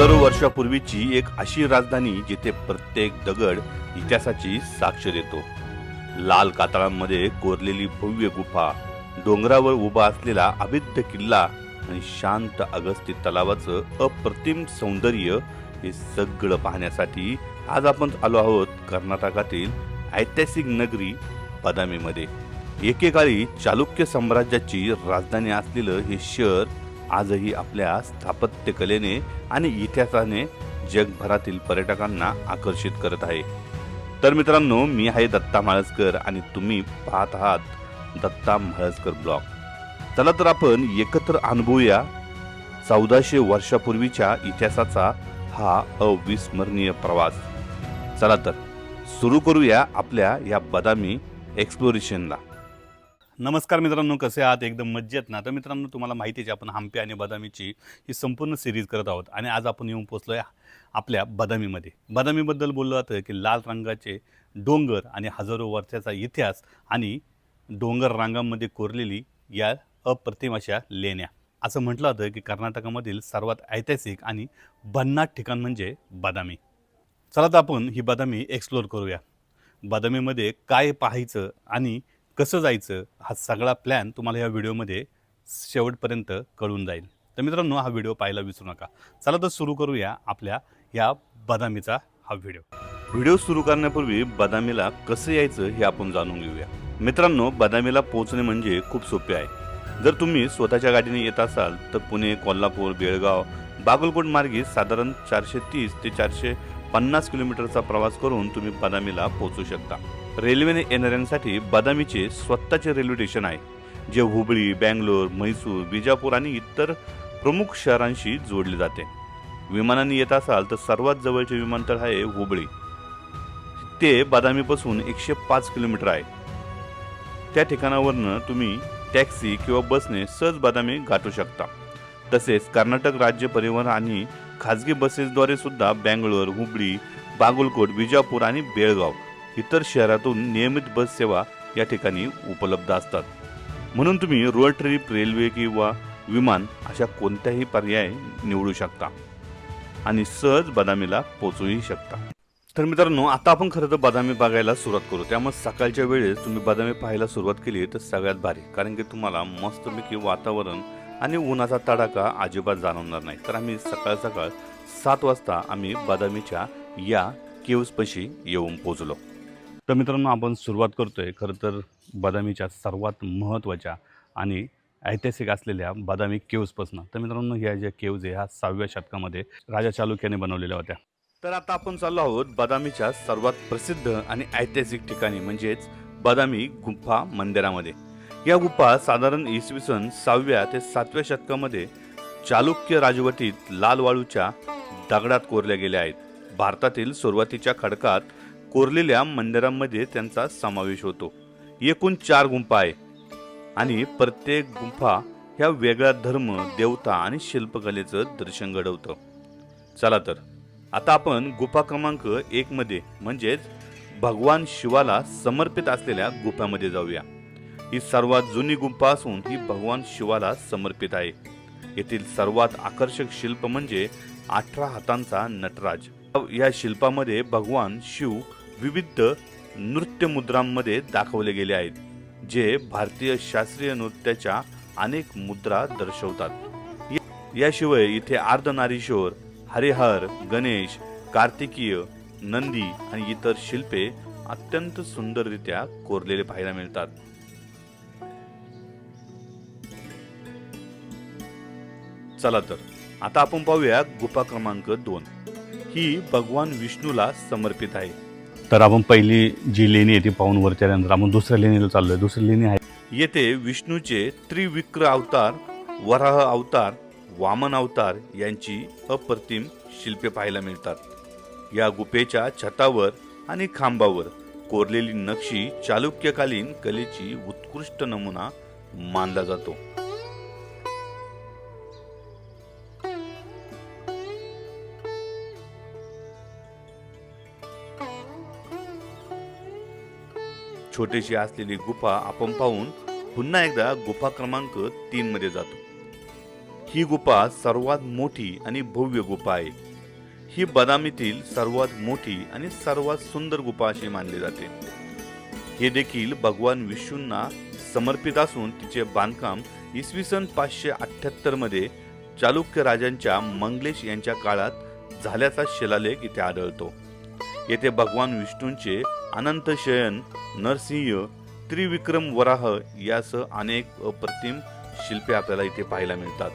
हजारो वर्षापूर्वीची एक अशी राजधानी जिथे प्रत्येक दगड इतिहासाची साक्ष देतो. लाल कातळांमध्ये कोरलेली भव्य गुफा, डोंगरावर उभा असलेला अभिद्य किल्ला आणि शांत अगस्ती तलावाचं अप्रतिम सौंदर्य, हे सगळं पाहण्यासाठी आज आपण आलो आहोत कर्नाटकातील ऐतिहासिक नगरी बदामीमध्ये. एकेकाळी चालुक्य साम्राज्याची राजधानी असलेलं हे शहर आजही आपल्या स्थापत्यकलेने आणि इतिहासाने जगभरातील पर्यटकांना आकर्षित करत आहे. तर मित्रांनो, मी आहे दत्ता म्हाळसकर आणि तुम्ही पाहत आहात दत्ता म्हाळसकर ब्लॉग. चला तर आपण एकत्र अनुभवूया 1400 वर्षापूर्वीच्या इतिहासाचा हा अविस्मरणीय प्रवास. चला तर सुरू करूया आपल्या या बदामी एक्सप्लोरेशनला. नमस्कार मित्रांनो, कसे आहात? एकदम मज्जेत ना? तर मित्रांनो, तुम्हाला माहिती आहे आपण हम्पी आणि बदामीची ही संपूर्ण सिरीज करत आहोत आणि आज आपण येऊन पोहोचलो आहे आपल्या बदामीमध्ये. बदामीबद्दल बोललं जातं की लाल रंगाचे डोंगर आणि हजारो वर्षाचा इतिहास आणि डोंगर रांगांमध्ये कोरलेली या अप्रतिम अशा लेण्या. असं म्हटलं जातं की कर्नाटकामधील सर्वात ऐतिहासिक आणि भन्नाट ठिकाण म्हणजे बदामी. चला तर आपण ही बदामी एक्सप्लोर करूया. बदामीमध्ये काय पाहायचं आणि कसं जायचं हा सगळा प्लॅन तुम्हाला या व्हिडिओमध्ये शेवटपर्यंत कळून जाईल. तर मित्रांनो, हा व्हिडिओ पाहायला विसरू नका. चला तर सुरू करूया आपल्या या बदामीचा हा व्हिडिओ. व्हिडिओ सुरू करण्यापूर्वी बदामीला कसं यायचं हे आपण जाणून घेऊया. मित्रांनो, बदामीला पोहोचणे म्हणजे खूप सोपे आहे. जर तुम्ही स्वतःच्या गाडीने येत असाल तर पुणे, कोल्हापूर, बेळगाव, बागलकोट मार्गे साधारण 430 ते 450 किलोमीटरचा प्रवास करून तुम्ही बदामीला पोहोचू शकता. रेल्वेने येणाऱ्यांसाठी बदामीचे स्वतःचे रेल्वे स्टेशन आहे, जे हुबळी, बँगलोर, म्हैसूर, बिजापूर आणि इतर प्रमुख शहरांशी जोडले जाते. विमानाने येत असाल तर सर्वात जवळचे विमानतळ आहे हुबळी. ते बदामीपासून 105 किलोमीटर आहे. त्या ठिकाणावरनं तुम्ही टॅक्सी किंवा बसने सहज बदामी गाठू शकता. तसेच कर्नाटक राज्य परिवहन आणि खाजगी बसेसद्वारे सुद्धा बँगलोर, हुबळी, बागलकोट, बिजापूर आणि बेळगाव इतर शहरातून नियमित बस सेवा या ठिकाणी उपलब्ध असतात. म्हणून तुम्ही रोड ट्रिप, रेल्वे किंवा विमान अशा कोणत्याही पर्याय निवडू शकता आणि सहज बदामीला पोहोचूही शकता. तर मित्रांनो, आता आपण खरं तर बदामी बघायला सुरुवात करू. त्यामुळे सकाळच्या वेळेस तुम्ही बदामी पाहायला सुरुवात केली तर सगळ्यात भारी, कारण की तुम्हाला मस्तपैकी वातावरण आणि उन्हाचा तडाखा अजिबात जाणवणार नाही. तर आम्ही सकाळ 7 वाजता आम्ही बदामीच्या या केव्जपाशी येऊन पोहोचलो. तर मित्रांनो, आपण सुरुवात करतोय खरं तर बदामीच्या सर्वात महत्त्वाच्या आणि ऐतिहासिक असलेल्या बदामी केव्जपासून. तर मित्रांनो, ह्या ज्या केव्ज आहे ह्या 6व्या शतकामध्ये राजा चालुक्याने बनवलेल्या होत्या. तर आता आपण चाललो आहोत बदामीच्या सर्वात प्रसिद्ध आणि ऐतिहासिक ठिकाणी म्हणजेच बदामी गुंफा मंदिरामध्ये. या गुंफा साधारण इसवी सन 6व्या ते 7व्या शतकामध्ये चालुक्य राजवटीत लाल वाळूच्या दगडात कोरल्या गेल्या आहेत. भारतातील सुरुवातीच्या खडकात कोरलेल्या मंदिरांमध्ये त्यांचा समावेश होतो. एकूण 4 गुंफा आहे आणि प्रत्येक गुंफा ह्या वेगळ्या धर्म, देवता आणि शिल्पकलेचं दर्शन घडवतं. चला तर आता आपण गुफा क्रमांक 1 मध्ये म्हणजेच भगवान शिवाला समर्पित असलेल्या गुफामध्ये जाऊया. ही सर्वात जुनी गुंफा असून ही भगवान शिवाला समर्पित आहे. येथील सर्वात आकर्षक शिल्प म्हणजे 18 हातांचा नटराज. या शिल्पामध्ये भगवान शिव विविध नृत्य मुद्रांमध्ये दाखवले गेले आहेत, जे भारतीय शास्त्रीय नृत्याच्या अनेक मुद्रा दर्शवतात. याशिवाय इथे अर्धनारीश्वर, हरिहर, गणेश, कार्तिकीय, नंदी आणि इतर शिल्पे अत्यंत सुंदररित्या कोरलेले पाहायला मिळतात. चला तर आता आपण पाहूया गुफा क्रमांक 2. ही भगवान विष्णूला समर्पित आहे. तर आपण पहिली जी लेणी आहे ती पाहून वरती आल्यानंतर आपण दुसऱ्या लेणीला चाललोय. दुसरी लेणी आहे, येथे विष्णूचे त्रिविक्र अवतार, वराह अवतार, वामन अवतार यांची अप्रतिम शिल्पे पाहायला मिळतात. या गुफेच्या छतावर आणि खांबावर कोरलेली नक्षी चालुक्यकालीन कलेची उत्कृष्ट नमुना मानला जातो. छोटीशी असलेली गुफा आपण पाहून पुन्हा एकदा गुफा क्रमांक 3 मध्ये जातो. ही गुफा सर्वात मोठी आणि भव्य गुफा आहे. ही बदामीतील सर्वात मोठी आणि सर्वात सुंदर गुफा अशी मानली जाते. हे देखील भगवान विष्णूंना समर्पित असून तिचे बांधकाम इसवी सन 578 मध्ये चालुक्य राजांच्या मंगलेश यांच्या काळात झाल्याचा शिलालेख इथे आढळतो. येथे भगवान विष्णूंचे अनंत शयन, नरसिंह, त्रिविक्रम वराह यासह अनेक अप्रतिम शिल्पे आपल्याला इथे पाहायला मिळतात.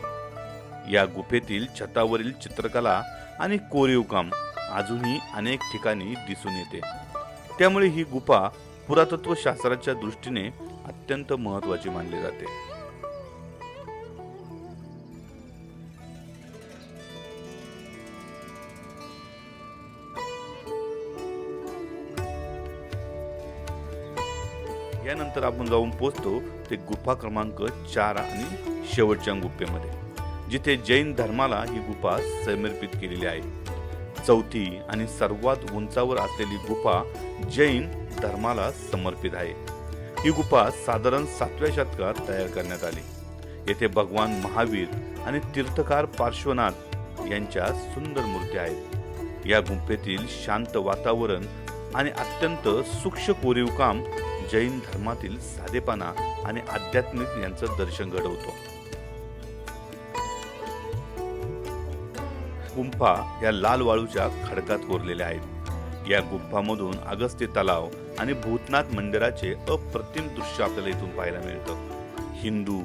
या गुफेतील छतावरील चित्रकला आणि कोरीव काम अजूनही अनेक ठिकाणी दिसून येते. त्यामुळे ही गुफा पुरातत्व शास्त्राच्या दृष्टीने अत्यंत महत्त्वाची मानली जाते. यानंतर आपण जाऊन पोहोचतो ते गुफा क्रमांक 4 आणि शेवटच्या गुफेमध्ये, जिथे जैन धर्माला ही गुफा समर्पित केलेली आहे. चौथी आणि सर्वात उंचावर असलेली गुफा जैन धर्माला समर्पित आहे. ही गुफा साधारण 7व्या शतकात तयार करण्यात आली. येथे भगवान महावीर आणि तीर्थकार पार्श्वनाथ यांच्या सुंदर मूर्ती आहेत. या गुंफेतील शांत वातावरण आणि अत्यंत सूक्ष्म कोरीव काम जैन धर्मातील साधेपणा आणि आध्यात्मिक यांचं दर्शन घडवतो. गुंफा या लाल वाळूच्या खडकात कोरलेल्या आहेत. या गुंफामधून अगस्त्य तलाव आणि भूतनाथ मंदिराचे अप्रतिम दृश्य आपल्याला इथून पाहायला मिळतं. हिंदू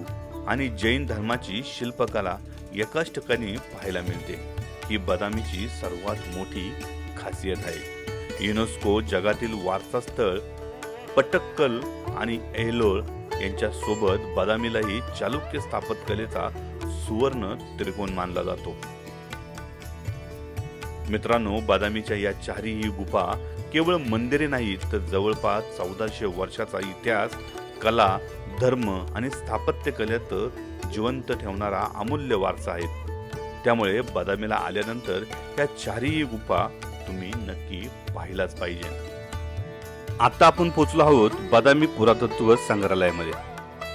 आणि जैन धर्माची शिल्पकला एकाच ठिकाणी पाहायला मिळते. ही बदामीची सर्वात मोठी खासियत आहे. युनेस्को जगातील वारसा स्थळ पट्टक्कल आणि ऐहोल यांच्या सोबत बदामीलाही चालुक्य स्थापत्यकलेचा सुवर्ण त्रिकोण मानला जातो. मित्रांनो, बदामीच्या या चारही गुफा केवळ मंदिरे नाहीत, तर जवळपास 1400 वर्षाचा इतिहास, कला, धर्म आणि स्थापत्य कलेत जिवंत ठेवणारा अमूल्य वारसा आहेत. त्यामुळे बदामीला आल्यानंतर या चारही गुफा तुम्ही नक्की पाहिलाच पाहिजे. आता आपण पोहोचलो आहोत बदामी पुरातत्व संग्रहालयामध्ये.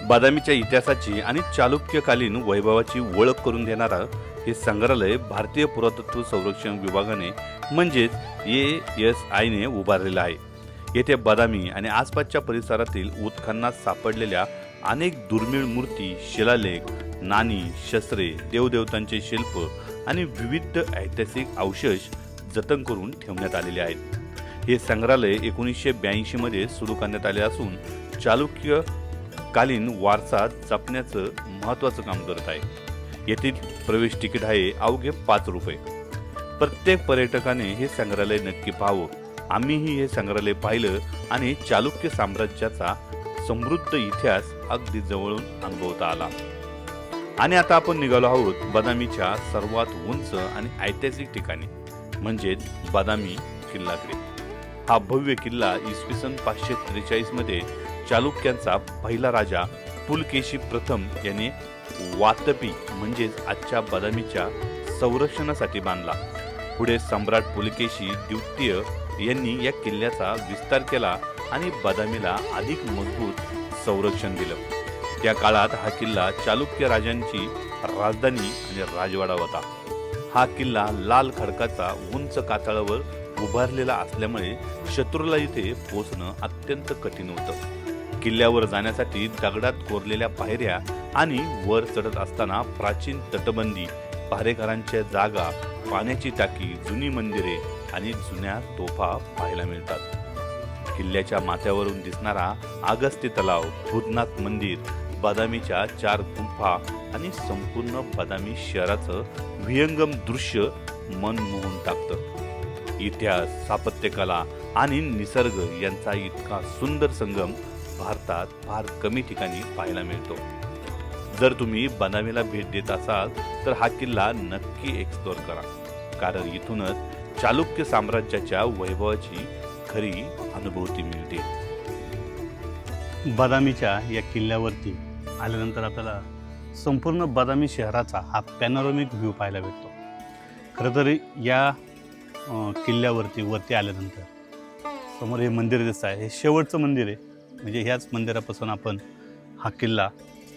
बदामीच्या इतिहासाची आणि चालुक्यकालीन वैभवाची ओळख करून देणारा हे संग्रहालय भारतीय पुरातत्व संरक्षण विभागाने म्हणजेच ASI ने उभारलेलं आहे. येथे बदामी आणि आसपासच्या परिसरातील उत्खननात सापडलेल्या अनेक दुर्मिळ मूर्ती, शिलालेख, नाणी, शस्त्रे, देवदेवतांचे शिल्प आणि विविध ऐतिहासिक अवशेष जतन करून ठेवण्यात आलेले आहेत. हे संग्रहालय 1982 मध्ये सुरू करण्यात आले असून चालुक्य कालीन वारसा जपण्याचं महत्त्वाचं काम करत आहे. येथील प्रवेश तिकीट आहे अवघे 5 रुपये. प्रत्येक पर्यटकाने हे संग्रहालय नक्की पाहावं. आम्हीही हे संग्रहालय पाहिलं आणि चालुक्य साम्राज्याचा समृद्ध इतिहास अगदी जवळून अनुभवता आला. आणि आता आपण निघालो आहोत बदामीच्या सर्वात उंच आणि ऐतिहासिक ठिकाणी म्हणजेच बदामी किल्लाकडे. हा भव्य किल्ला इसवी सन 543 मध्ये चालुक्यांचा पहिला राजा पुलकेशी प्रथम याने वातपी म्हणजेच आजच्या बदामीच्या संरक्षणासाठी बांधला. पुढे सम्राट पुलकेशी द्वितीय यांनी या किल्ल्याचा विस्तार केला आणि बदामीला अधिक मजबूत संरक्षण दिलं. त्या काळात हा किल्ला चालुक्य राजांची राजधानी आणि राजवाडा होता. हा किल्ला लाल खडकाचा उंच कातळावर उभारलेला असल्यामुळे शत्रूला इथे पोहोचणं अत्यंत कठीण होतं. किल्ल्यावर जाण्यासाठी दगडात कोरलेल्या पायऱ्या आणि वर चढत असताना प्राचीन तटबंदी, पहारेकरांच्या जागा, पाण्याची टाकी, जुनी मंदिरे आणि जुन्या तोफा पाहायला मिळतात. किल्ल्याच्या माथ्यावरून दिसणारा अगस्त्य तलाव, भूतनाथ मंदिर, बदामीच्या 4 गुंफा आणि संपूर्ण बदामी शहराचं विहंगम दृश्य मन मोहून टाकतं. इतिहास, स्थापत्यकला आणि निसर्ग यांचा इतका सुंदर संगम भारतात फार कमी ठिकाणी पाहायला मिळतो. जर तुम्ही बदामीला भेट देत असाल तर हा किल्ला नक्की एक्सप्लोर करा, कारण इथूनच चालुक्य साम्राज्याच्या वैभवाची खरी अनुभूती मिळते. बदामीच्या या किल्ल्यावरती आल्यानंतर आपल्याला संपूर्ण बदामी शहराचा हा पॅनोरॅमिक व्ह्यू पाहायला भेटतो. खरं तर या किल्ल्यावरती वरती आल्यानंतर समोर हे मंदिर दिसतं आहे. हे शेवटचं मंदिर आहे. म्हणजे ह्याच मंदिरापासून आपण हा किल्ला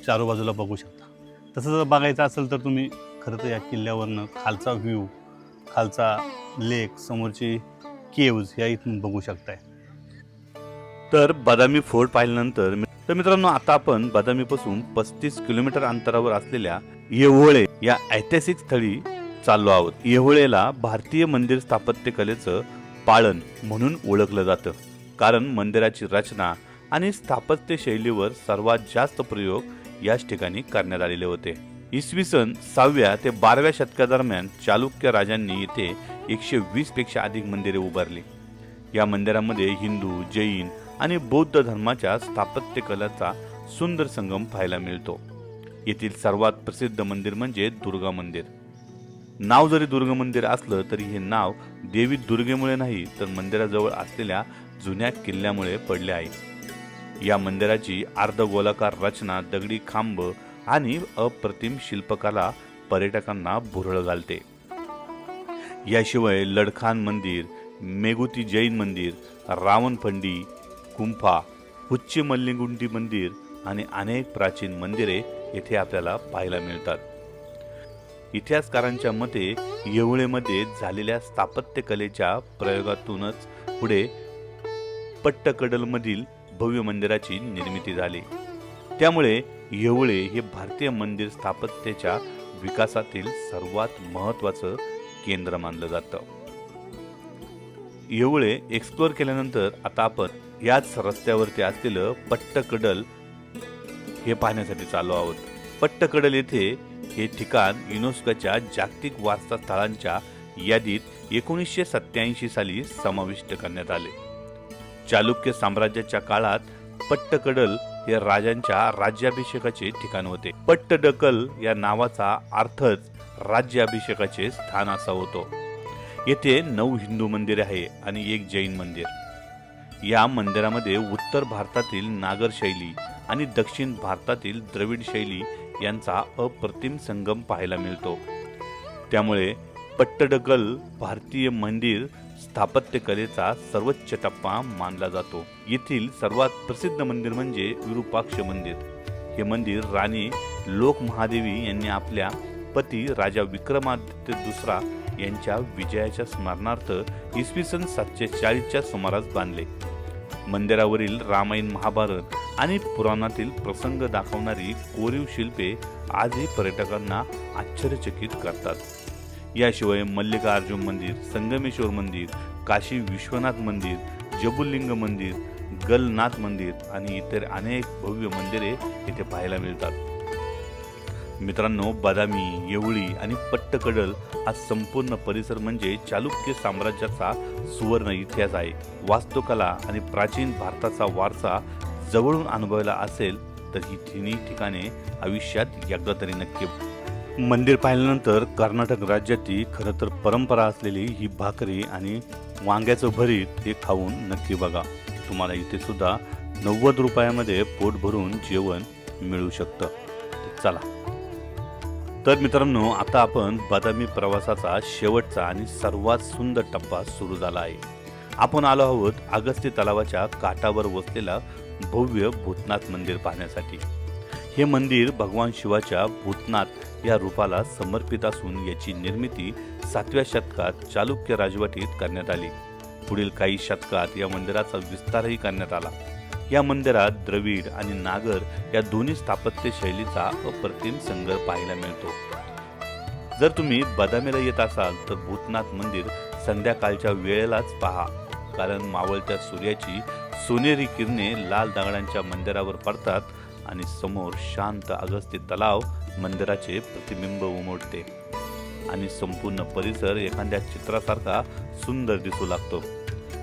चारो बाजूला बघू शकता. तसं जर बघायचं असेल तर तुम्ही खरं तर या किल्ल्यावरनं खालचा व्ह्यू, खालचा लेक, समोरची केव्ज या इथून बघू शकताय. तर बदामी फोर्ट पाहिल्यानंतर मित्रांनो आता आपण बदामीपासून 35 किलोमीटर अंतरावर असलेल्या येवळे या ऐतिहासिक स्थळी चाललो आहोत. येवळेला भारतीय मंदिर स्थापत्य कलेचं पाळण म्हणून ओळखलं जातं, कारण मंदिराची रचना आणि स्थापत्य शैलीवर सर्वात जास्त प्रयोग याच ठिकाणी करण्यात आलेले होते. इसवी सन 6व्या ते 12व्या शतकादरम्यान चालुक्य राजांनी इथे 120 पेक्षा अधिक मंदिरे उभारली. या मंदिरामध्ये हिंदू, जैन आणि बौद्ध धर्माच्या स्थापत्य कलेचा सुंदर संगम पाहायला मिळतो. येथील सर्वात प्रसिद्ध मंदिर म्हणजे दुर्गा मंदिर. नाव जरी दुर्गा मंदिर असलं तरी हे नाव देवी दुर्गेमुळे नाही, तर मंदिराजवळ असलेल्या जुन्या किल्ल्यामुळे पडले आहे. या मंदिराची अर्धगोलाकार रचना, दगडी खांब आणि अप्रतिम शिल्पकला पर्यटकांना भुरळ घालते. याशिवाय लडखान मंदिर, मेगुती जैन मंदिर, रावणफंडी गुंफा, हुच्ची मल्लिगुंडी मंदिर आणि अनेक प्राचीन मंदिरे येथे आपल्याला पाहायला मिळतात. इतिहासकारांच्या मते येवळेमध्ये झालेल्या स्थापत्य कलेच्या प्रयोगातूनच पुढे पट्टकडलमधील भव्य मंदिराची निर्मिती झाली. त्यामुळे येवळे हे भारतीय मंदिर स्थापत्याच्या विकासातील सर्वात महत्त्वाचं केंद्र मानलं जातं. येवळे एक्सप्लोअर केल्यानंतर आता आपण याच रस्त्यावरती असलेलं पट्टकडल हे पाहण्यासाठी चाललो आहोत. पट्टकडल येथे हे ठिकाण युनेस्कोच्या जागतिक वारसा स्थळांच्या यादीत 1987 साली समाविष्ट करण्यात आले. चालुक्य साम्राज्याच्या काळात पट्टकडल हे राजांच्या राज्याभिषेकाचे ठिकाण होते. पट्टडकल या नावाचा अर्थच राज्याभिषेकाचे स्थान असा होतो. येथे 9 हिंदू मंदिरे आहे आणि 1 जैन मंदिर. या मंदिरामध्ये उत्तर भारतातील नागर शैली आणि दक्षिण भारतातील द्रविड शैली यांचा अप्रतिम संगम पाहायला मिळतो. त्यामुळे पट्टडकल भारतीय मंदिर स्थापत्य कलेचा सर्वोच्च टप्पा मानला जातो. येथील सर्वात प्रसिद्ध मंदिर म्हणजे विरूपाक्ष मंदिर. हे मंदिर राणी लोकमहादेवी यांनी आपल्या पती राजा विक्रमादित्य दुसरा यांच्या विजयाच्या स्मरणार्थ इसवी सन 740च्या सुमारास बांधले. मंदिरावरील रामायण, महाभारत आणि पुराणातील प्रसंग दाखवणारी कोरीव शिल्पे आजही पर्यटकांना आश्चर्यचकित करतात. याशिवाय मल्लिकार्जुन मंदिर, संगमेश्वर मंदिर, काशी विश्वनाथ मंदिर, जबुलिंग मंदिर, गलनाथ मंदिर आणि इतर अनेक भव्य मंदिरे येथे पाहायला मिळतात. मित्रांनो, बदामी, येवळी आणि पट्टकडल हा संपूर्ण परिसर म्हणजे चालुक्य साम्राज्याचा सुवर्ण इतिहास आहे. वास्तुकला आणि प्राचीन भारताचा वारसा जवळून अनुभवला असेल तर ही तिन्ही ठिकाणे आयुष्यात एकदा तरी नक्की. मंदिर पाहिल्यानंतर कर्नाटक राज्यातील खरं तर परंपरा असलेली ही भाकरी आणि वांग्याचं भरीत हे खाऊन नक्की बघा. तुम्हाला इथे सुद्धा 90 रुपयामध्ये पोट भरून जेवण मिळू शकतं. चला तर मित्रांनो, आता आपण बदामी प्रवासाचा शेवटचा आणि सर्वात सुंदर टप्पा सुरू झाला आहे. आपण आलो आहोत अगस्ती तलावाच्या काठावर वसलेला भव्य भूतनाथ मंदिर पाहण्यासाठी. हे मंदिर भगवान शिवाच्या भूतनाथ या रूपाला समर्पित असून याची निर्मिती 7व्या शतकात चालुक्य राजवटीत करण्यात आली. पुढील काही शतकात या मंदिराचा विस्तारही करण्यात आला. या मंदिरात द्रविड आणि नागर या दोन्ही स्थापत्य शैलीचा अप्रतिम संगम पाहायला मिळतो. जर तुम्ही बदामीला येत असाल तर भूतनाथ मंदिर संध्याकाळच्या वेळेलाच पहा, कारण मावळत्या सूर्याची सोनेरी किरणे लाल दगडांच्या मंदिरावर पडतात आणि समोर शांत अगस्ती तलाव मंदिराचे प्रतिबिंब उमटते आणि संपूर्ण परिसर एखाद्या चित्रासारखा सुंदर दिसू लागतो.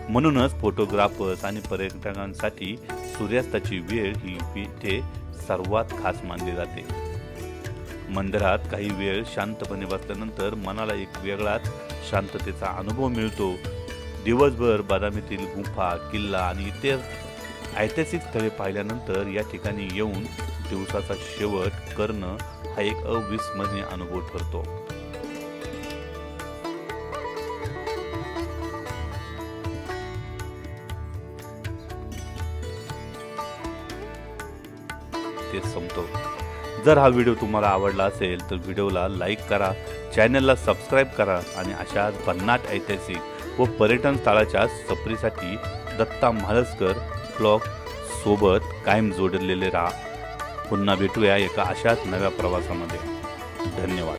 म्हणूनच फोटोग्राफर्स आणि पर्यटकांसाठी सूर्यास्ताची वेळ ही इथे सर्वात खास मानली जाते. मंदिरात काही वेळ शांतपणे बसल्यानंतर मनाला एक वेगळाच शांततेचा अनुभव मिळतो. दिवसभर बदामीतील गुंफा, किल्ला आणि इतर ऐतिहासिक स्थळे पाहिल्यानंतर या ठिकाणी येऊन दिवसाचा शेवट करणं हा एक अविस्मरणीय अनुभव ठरतो. संपतो. जर हा व्हिडिओ तुम्हाला आवडला असेल तर व्हिडिओला लाईक करा, चॅनलला सबस्क्राईब करा आणि अशा भन्नाट ऐतिहासिक व पर्यटन स्थळाच्या सफरीसाठी दत्ता म्हाळसकर ब्लॉग सोबत कायम जोडलेले राहा. पुन्हा भेटूया एका अशाच नव्या प्रवासामध्ये. धन्यवाद.